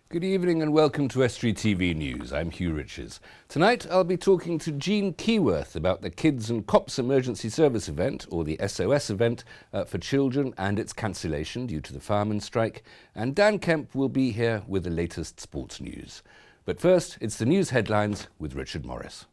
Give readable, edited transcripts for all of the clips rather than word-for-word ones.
Good evening and welcome to Estuary TV News. I'm Hugh Riches. Tonight I'll be talking to Jean Keyworth about the Kids and Cops Emergency Service event, or the SOS event, for children and its cancellation due to the firemen's strike. And Dan Kemp will be here with the latest sports news. But first, it's the news headlines with Richard Morris.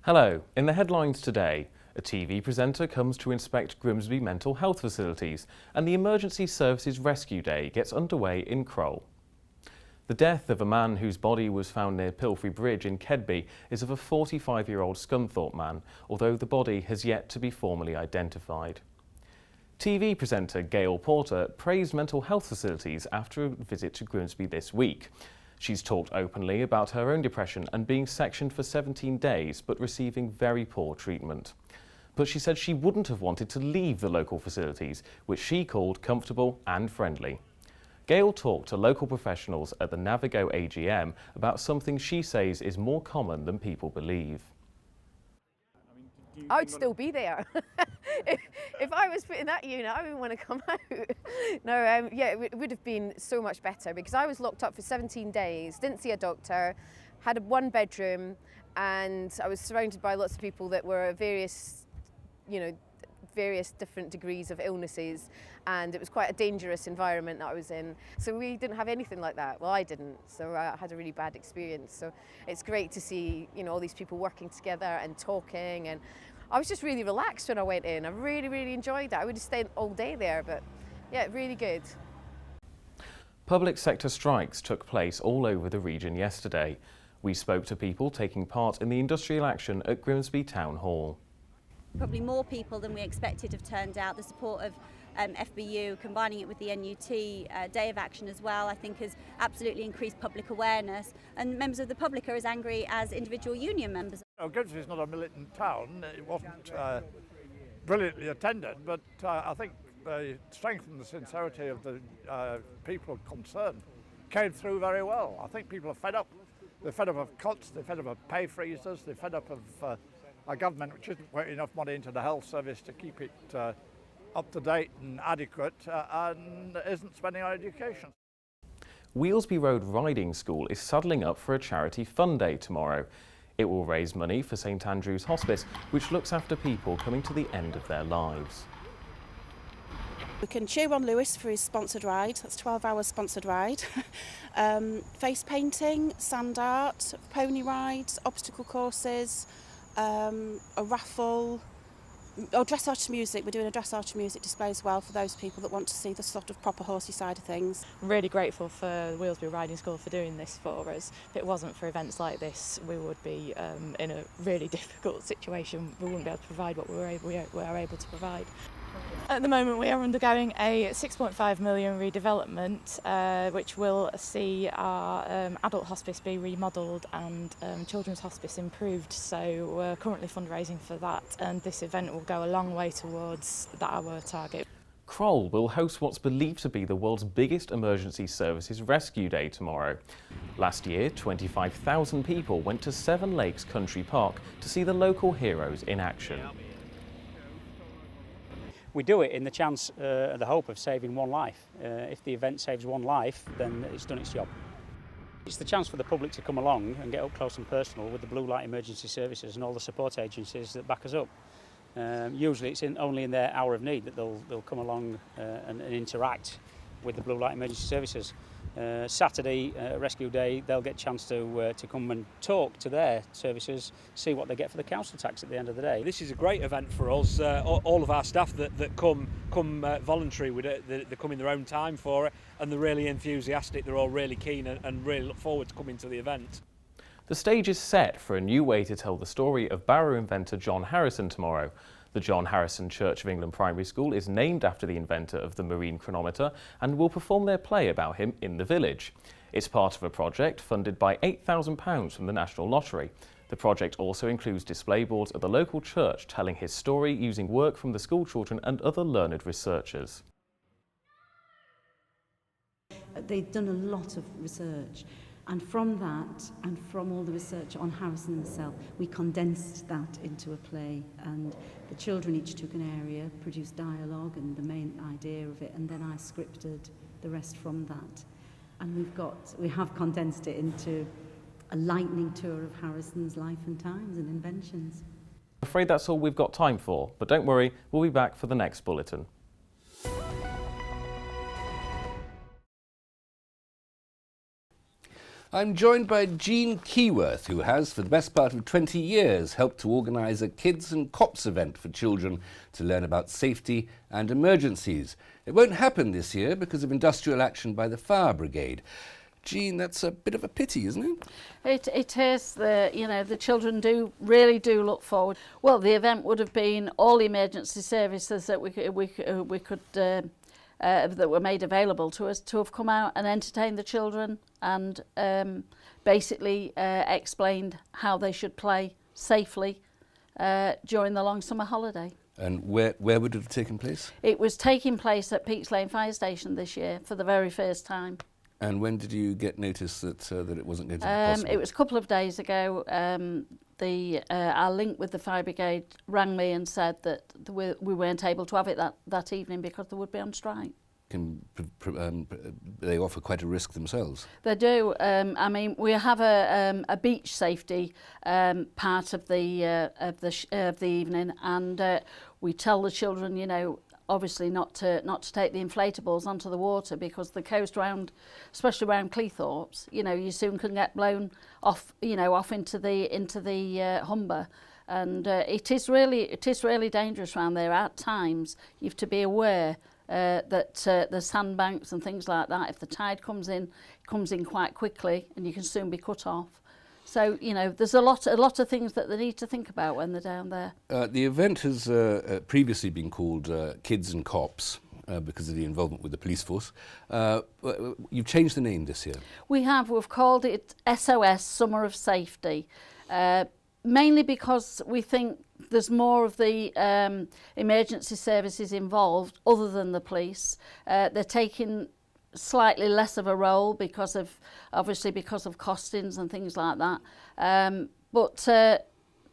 Hello. In the headlines today, a TV presenter comes to inspect Grimsby mental health facilities and the Emergency Services Rescue Day gets underway in Crowell. The death of a man whose body was found near Pilfrey Bridge in Kedby is of a 45-year-old Scunthorpe man, although the body has yet to be formally identified. TV presenter Gail Porter praised mental health facilities after a visit to Grimsby this week. She's talked openly about her own depression and being sectioned for 17 days but receiving very poor treatment. But she said she wouldn't have wanted to leave the local facilities, which she called comfortable and friendly. Gail talked to local professionals at the Navigo AGM about something she says is more common than people believe. I would still be there. if I was put in that unit, I wouldn't want to come out. No, yeah, it would have been so much better because I was locked up for 17 days, didn't see a doctor, had a one bedroom, and I was surrounded by lots of people that were various different degrees of illnesses, and it was quite a dangerous environment that I was in. So we didn't have anything like that. Well, I didn't, so I had a really bad experience. So it's great to see, all these people working together and talking, and I was just really relaxed when I went in. I really, really enjoyed that. I would have stayed all day there, but yeah, really good. Public sector strikes took place all over the region yesterday. We spoke to people taking part in the industrial action at Grimsby Town Hall. Probably more people than we expected have turned out. The support of FBU, combining it with the NUT Day of Action as well, I think has absolutely increased public awareness, and members of the public are as angry as individual union members. Grimsby is not a militant town. It wasn't brilliantly attended, but I think the strength and the sincerity of the people concerned came through very well. I think people are fed up. They're fed up of cuts, they're fed up of pay freezes, they're fed up of a government which isn't putting enough money into the health service to keep it up to date and adequate, and isn't spending on education. Wheelsby Road Riding School is saddling up for a charity fun day tomorrow. It will raise money for St Andrew's Hospice, which looks after people coming to the end of their lives. We can cheer on Lewis for his sponsored ride. That's 12 hours sponsored ride. Face painting, sand art, pony rides, obstacle courses, a raffle, dressage music. We're doing a dressage music display as well for those people that want to see the sort of proper horsey side of things. I'm really grateful for Wheelsby Riding School for doing this for us. If it wasn't for events like this, we would be in a really difficult situation. We wouldn't be able to provide what we are able to provide. At the moment we are undergoing a 6.5 million redevelopment which will see our adult hospice be remodelled and children's hospice improved, so we're currently fundraising for that, and this event will go a long way towards our target. Crowell will host what's believed to be the world's biggest emergency services rescue day tomorrow. Last year, 25,000 people went to Seven Lakes Country Park to see the local heroes in action. We do it in the chance, the hope of saving one life. If the event saves one life, then it's done its job. It's the chance for the public to come along and get up close and personal with the Blue Light Emergency Services and all the support agencies that back us up. Usually it's only in their hour of need that they'll come along and interact with the Blue Light Emergency Services. Saturday, Rescue Day, they'll get a chance to come and talk to their services, see what they get for the council tax at the end of the day. This is a great event for us. All of our staff that come voluntary with it, they come in their own time for it, and they're really enthusiastic. They're all really keen and really look forward to coming to the event. The stage is set for a new way to tell the story of barrow inventor John Harrison tomorrow. The John Harrison Church of England Primary School is named after the inventor of the marine chronometer and will perform their play about him in the village. It's part of a project funded by £8,000 from the National Lottery. The project also includes display boards at the local church telling his story using work from the school children and other learned researchers. They've done a lot of research And from that, and from all the research on Harrison himself, we condensed that into a play, and the children each took an area, produced dialogue and the main idea of it, and then I scripted the rest from that. And we have condensed it into a lightning tour of Harrison's life and times and inventions. I'm afraid that's all we've got time for, but don't worry, we'll be back for the next bulletin. I'm joined by Jean Keyworth, who has, for the best part of 20 years, helped to organise a Kids and Cops event for children to learn about safety and emergencies. It won't happen this year because of industrial action by the fire brigade. Jean, that's a bit of a pity, isn't it? It is. The children really do look forward. Well, the event would have been all the emergency services that we could that were made available to us to have come out and entertained the children and basically explained how they should play safely during the long summer holiday. And where would it have taken place? It was taking place at Peaks Lane Fire Station this year for the very first time. And when did you get notice that it wasn't going to be possible? It was a couple of days ago. Our link with the fire brigade rang me and said that we weren't able to have it that evening because they would be on strike. They offer quite a risk themselves. They do. I mean, we have a beach safety part of the evening, and we tell the children, you know, obviously not to take the inflatables onto the water because the coast round, especially around Cleethorpes, you know, you soon can get blown off, you know, off into the Humber, and it is really dangerous around there at times. You have to be aware that the sandbanks and things like that, if the tide comes in quite quickly, and you can soon be cut off. So, you know, there's a lot of things that they need to think about when they're down there. The event has previously been called Kids and Cops because of the involvement with the police force. You've changed the name this year. We've called it SOS, Summer of Safety, mainly because we think there's more of the emergency services involved other than the police. They're taking slightly less of a role because of costings and things like that, but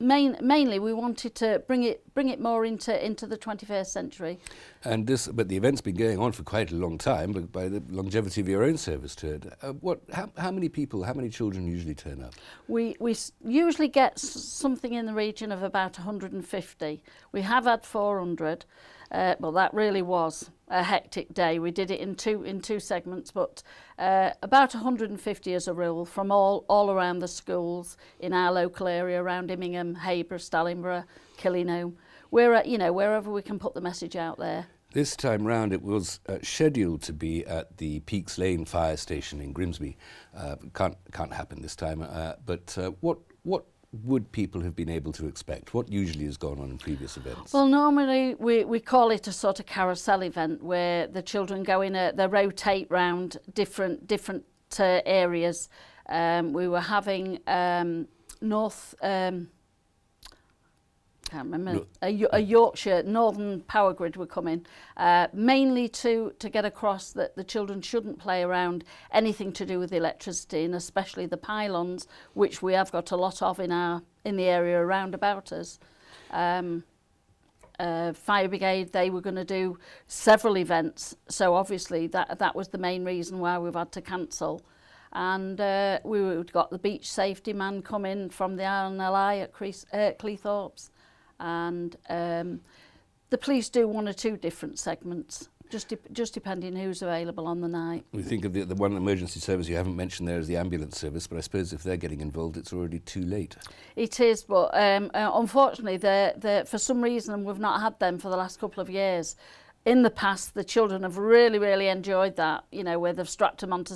mainly we wanted to bring it more into the 21st century. And but the event's been going on for quite a long time, but by the longevity of your own service to it, how many children usually turn up? We usually get something in the region of about 150. We have had 400. Well, that really was a hectic day. We did it in two segments, but about 150 as a rule from all around the schools in our local area around Immingham, Hayborough, Stallingborough, Killingholme, wherever we can put the message out there. This time round it was scheduled to be at the Peaks Lane Fire Station in Grimsby. Can't happen this time, but what would people have been able to expect? What usually has gone on in previous events? Well, normally we call it a sort of carousel event where the children go in, they rotate round different areas. We were having North, can't remember, a Yorkshire Northern Power Grid were coming, mainly to get across that the children shouldn't play around anything to do with electricity, and especially the pylons, which we have got a lot of in the area around about us. Fire Brigade, they were going to do several events, so obviously that was the main reason why we've had to cancel. And we've got the beach safety man coming from the RNLI at Cleethorpes. And the police do one or two different segments, just depending who's available on the night. We think of the one emergency service you haven't mentioned there is the ambulance service, but I suppose if they're getting involved, it's already too late. It is, but unfortunately, for some reason, we've not had them for the last couple of years. In the past, the children have really enjoyed that, you know, where they've strapped them onto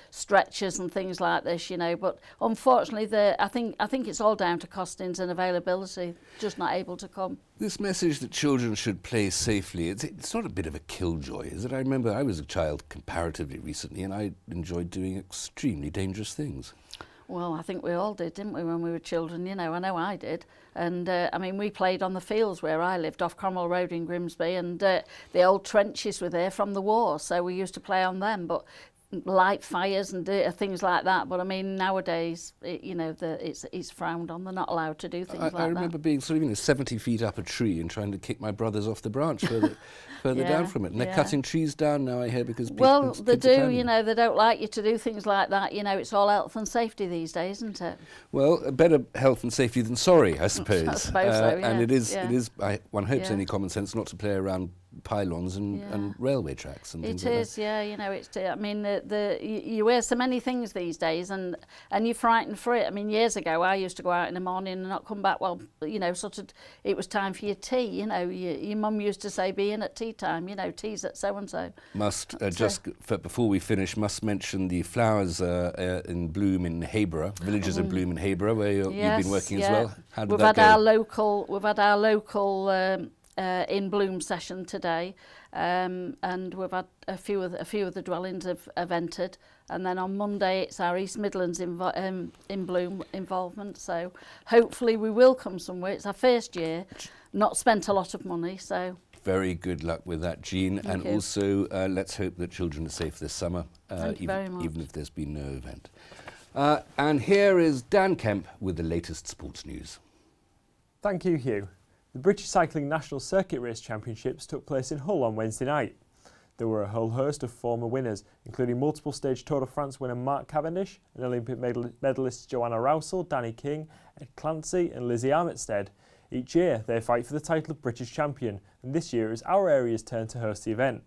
stretchers and things like this, you know. But unfortunately, I think it's all down to costings and availability, just not able to come. This message that children should play safely, it's not a bit of a killjoy, is it? I remember I was a child comparatively recently, and I enjoyed doing extremely dangerous things. Well, I think we all did, didn't we, when we were children? You know, I know I did. And, I mean, we played on the fields where I lived, off Cromwell Road in Grimsby, and the old trenches were there from the war, so we used to play on them. But light fires and things like that. But I mean, nowadays, it's frowned on. They're not allowed to do things like that. I remember being sort of 70 feet up a tree and trying to kick my brothers off the branch further down from it. And they're cutting trees down now, I hear, because people. Well, they do. They don't like you to do things like that. It's all health and safety these days, isn't it? Well, better health and safety than sorry, I suppose. I suppose so. Yeah. And it is. One hopes any common sense not to play around pylons and railway tracks and things like that. It is, I mean, you wear so many things these days, and you're frightened for it. I mean, years ago, I used to go out in the morning and not come back. Well, it was time for your tea. Your mum used to say, "Be in at tea time." Tea's at so and so. Before we finish, must mention the flowers in bloom in Hayborough, villages in bloom in Hayborough, where you've been working as well. How did that go? We've had our local in bloom session today, and we've had a few of the dwellings have entered, and then on Monday it's our East Midlands in bloom involvement. So hopefully we will come somewhere. It's our first year, not spent a lot of money, so. Very good luck with that, Jean. Thank you. Also, let's hope that children are safe this summer, Thank you very much. even if there's been no event. And here is Dan Kemp with the latest sports news. Thank you, Hugh. The British Cycling National Circuit Race Championships took place in Hull on Wednesday night. There were a whole host of former winners, including multiple-stage Tour de France winner Mark Cavendish and Olympic medalists Joanna Rousel, Danny King, Ed Clancy and Lizzie Armitstead. Each year they fight for the title of British champion, and this year it is our area's turn to host the event.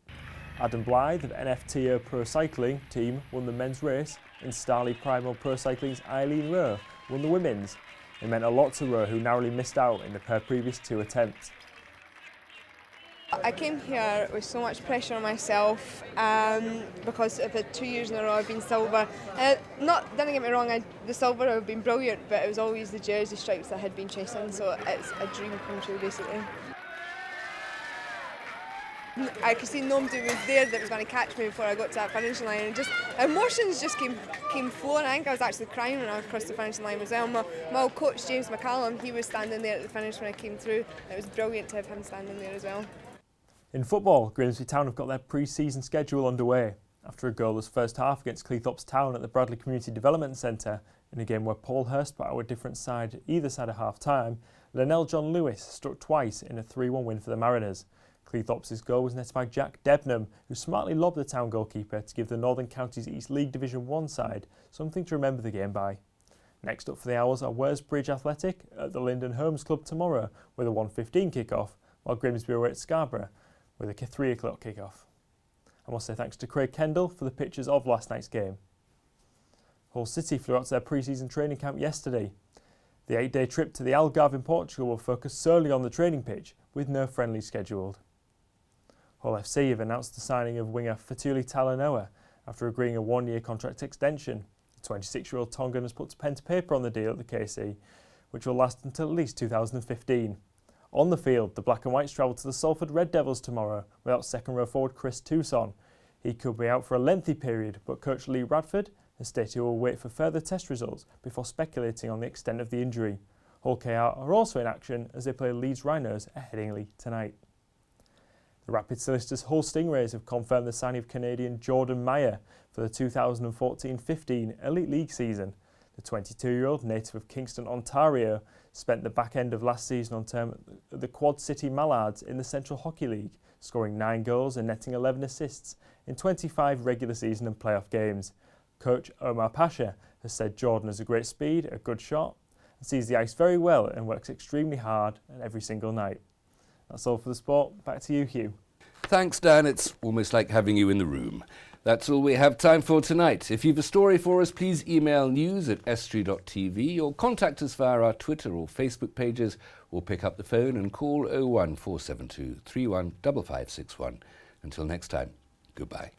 Adam Blythe of NFTO Pro Cycling team won the men's race, and Starley Primal Pro Cycling's Eileen Rowe won the women's. It meant a lot to Rowe, who narrowly missed out in her previous 2 attempts. I came here with so much pressure on myself because of the 2 years in a row I've been silver. Don't get me wrong, the silver have been brilliant, but it was always the jersey stripes that I had been chasing, so it's a dream come true basically. I could see nobody was there that was going to catch me before I got to that finishing line, and just emotions just came flowing. I think I was actually crying when I crossed the finishing line as well. My old coach James McCallum, he was standing there at the finish when I came through. It was brilliant to have him standing there as well. In football, Grimsby Town have got their pre-season schedule underway. After a goalless first half against Cleethorpes Town at the Bradley Community Development Centre, in a game where Paul Hurst put out a different side either side of half-time, Linnell John Lewis struck twice in a 3-1 win for the Mariners. Cleethorpes' goal was netted by Jack Debnam, who smartly lobbed the town goalkeeper to give the Northern Counties East League Division 1 side something to remember the game by. Next up for the Owls are Worsbridge Athletic at the Linden Homes Club tomorrow with a 1:15 kick-off, while Grimsby are at Scarborough with a 3 o'clock kick-off. I must say thanks to Craig Kendall for the pictures of last night's game. Hull City flew out to their pre-season training camp yesterday. The 8-day trip to the Algarve in Portugal will focus solely on the training pitch, with no friendlies scheduled. Hull FC have announced the signing of winger Fetuli Talanoa after agreeing a 1-year contract extension. The 26-year-old Tongan has put pen to paper on the deal at the KC, which will last until at least 2015. On the field, the Black and Whites travel to the Salford Red Devils tomorrow without second-row forward Chris Tucson. He could be out for a lengthy period, but coach Lee Radford has stated he will wait for further test results before speculating on the extent of the injury. Hull KR are also in action as they play Leeds Rhinos at Headingley tonight. The Rapid Solicitors Hull Stingrays have confirmed the signing of Canadian Jordan Meyer for the 2014-15 Elite League season. The 22-year-old, native of Kingston, Ontario, spent the back end of last season on term at the Quad City Mallards in the Central Hockey League, scoring 9 goals and netting 11 assists in 25 regular season and playoff games. Coach Omar Pasha has said Jordan has a great speed, a good shot, and sees the ice very well and works extremely hard every single night. That's all for the sport. Back to you, Hugh. Thanks, Dan. It's almost like having you in the room. That's all we have time for tonight. If you've a story for us, please email news@estuary.tv or contact us via our Twitter or Facebook pages, or pick up the phone and call 01472 315561. Until next time, goodbye.